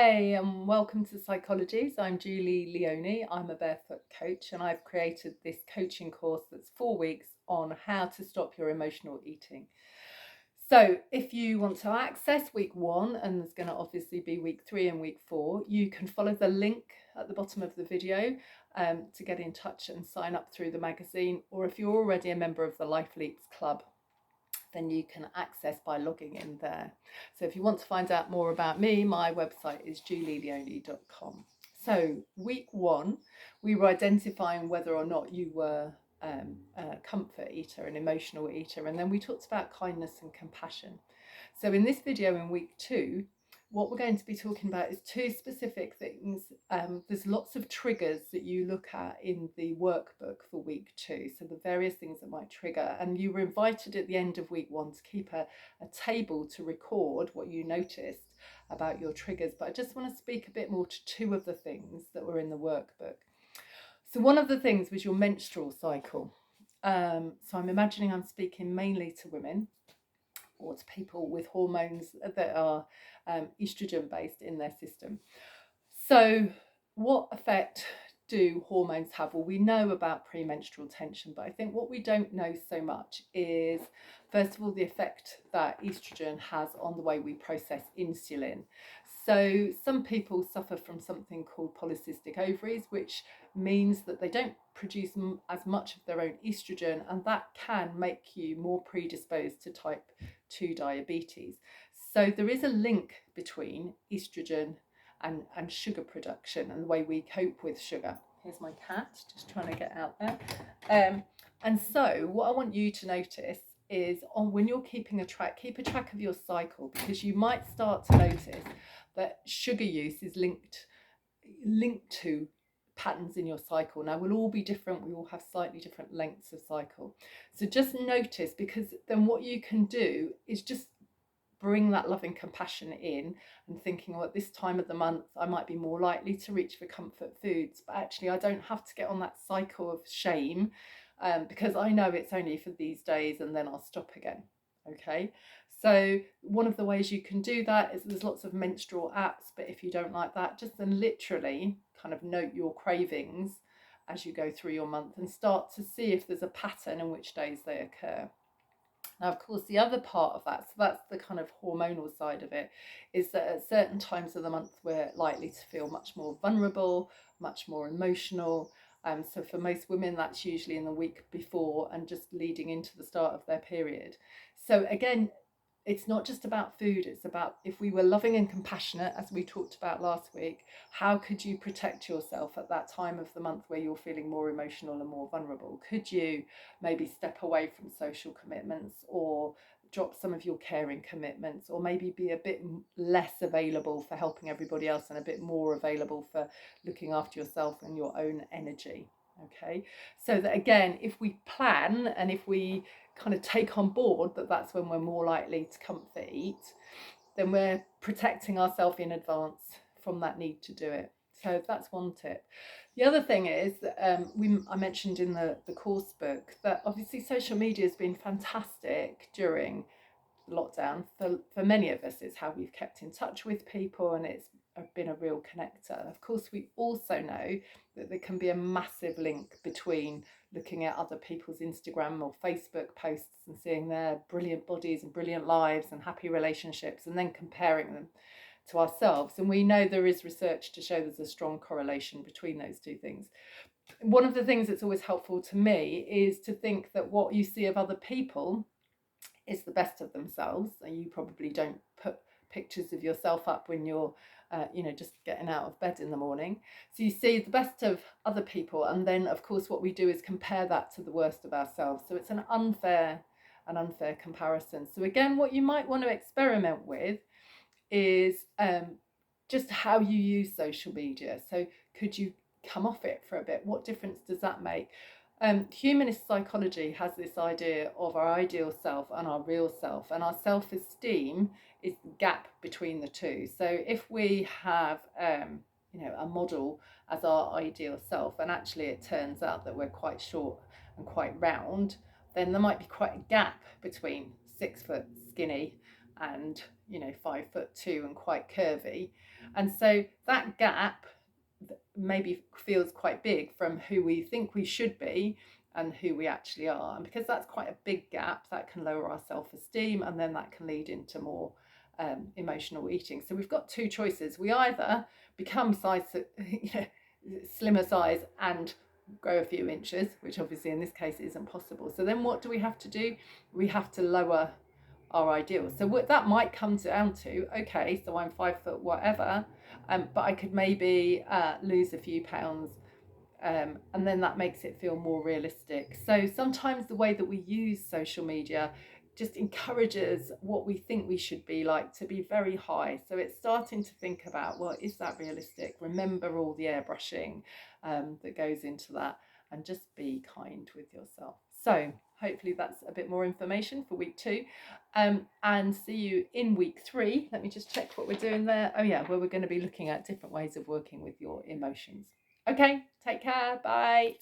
Hey, and welcome to Psychologies. I'm Julie Leoni. I'm a barefoot coach, and I've created this coaching course that's 4 weeks on how to stop your emotional eating. So, if you want to access week 1, and there's going to obviously be week 3 and week 4, you can follow the link at the bottom of the video to get in touch and sign up through the magazine. Or if you're already a member of the Life Leaps Club, then you can access by logging in there. So if you want to find out more about me, my website is julieleoni.com. So week 1, we were identifying whether or not you were a comfort eater, an emotional eater, and then we talked about kindness and compassion. So in this video in week 2, what we're going to be talking about is 2 specific things. There's lots of triggers that you look at in the workbook for week 2. So the various things that might trigger, and you were invited at the end of week 1 to keep a table to record what you noticed about your triggers. But I just want to speak a bit more to 2 of the things that were in the workbook. So one of the things was your menstrual cycle. So I'm imagining I'm speaking mainly to women, or to people with hormones that are estrogen based in their system. So what effect do hormones have? Well, we know about premenstrual tension, but I think what we don't know so much is, first of all, the effect that estrogen has on the way we process insulin. So some people suffer from something called polycystic ovaries, which means that they don't produce as much of their own estrogen, and that can make you more predisposed to type 2 diabetes. So there is a link between estrogen and sugar production and the way we cope with sugar. Here's my cat just trying to get out there. And so what I want you to notice is, when you're keeping a track, keep a track of your cycle, because you might start to notice that sugar use is linked to patterns in your cycle. Now, we'll all be different. We all have slightly different lengths of cycle. So just notice, because then what you can do is just bring that loving compassion in and thinking, well, at this time of the month, I might be more likely to reach for comfort foods, but actually I don't have to get on that cycle of shame because I know it's only for these days and then I'll stop again. Okay, so one of the ways you can do that is, there's lots of menstrual apps, but if you don't like that, just then literally kind of note your cravings as you go through your month and start to see if there's a pattern in which days they occur. Now, of course, the other part of that, so that's the kind of hormonal side of it, is that at certain times of the month we're likely to feel much more vulnerable, much more emotional. So for most women, that's usually in the week before and just leading into the start of their period. So again, it's not just about food, it's about, if we were loving and compassionate, as we talked about last week, how could you protect yourself at that time of the month where you're feeling more emotional and more vulnerable? Could you maybe step away from social commitments, or drop some of your caring commitments, or maybe be a bit less available for helping everybody else and a bit more available for looking after yourself and your own energy? Okay, so that again, if we plan and if we kind of take on board that that's when we're more likely to comfort eat, then we're protecting ourselves in advance from that need to do it. So that's one tip. The other thing is that I mentioned in the course book that obviously social media has been fantastic during lockdown for many of us. It's how we've kept in touch with people, and it's been a real connector. Of course, we also know that there can be a massive link between looking at other people's Instagram or Facebook posts and seeing their brilliant bodies and brilliant lives and happy relationships, and then comparing them to ourselves. And we know there is research to show there's a strong correlation between those 2 things. One of the things that's always helpful to me is to think that what you see of other people is the best of themselves. And you probably don't put pictures of yourself up when you're just getting out of bed in the morning. So you see the best of other people, and then of course what we do is compare that to the worst of ourselves. So it's an unfair comparison. So again, what you might want to experiment with is just how you use social media. So could you come off it for a bit? What difference does that make? Humanist psychology has this idea of our ideal self and our real self, and our self-esteem is the gap between the 2. So if we have a model as our ideal self, and actually it turns out that we're quite short and quite round, then there might be quite a gap between 6 foot skinny and 5'2" and quite curvy. And so that gap maybe feels quite big from who we think we should be and who we actually are. And because that's quite a big gap, that can lower our self-esteem, and then that can lead into more emotional eating. So we've got two choices. We either become slimmer size and grow a few inches, which obviously in this case isn't possible. So then what do we have to do? We have to lower our ideal. So what that might come down to, okay, so I'm 5 foot whatever, but I could maybe lose a few pounds, and then that makes it feel more realistic. So sometimes the way that we use social media just encourages what we think we should be like to be very high. So it's starting to think about, well, is that realistic? Remember all the airbrushing that goes into that, and just be kind with yourself. So hopefully that's a bit more information for week 2, and see you in week 3. Let me just check what we're doing there. Oh yeah, where we're going to be looking at different ways of working with your emotions. Okay, take care. Bye.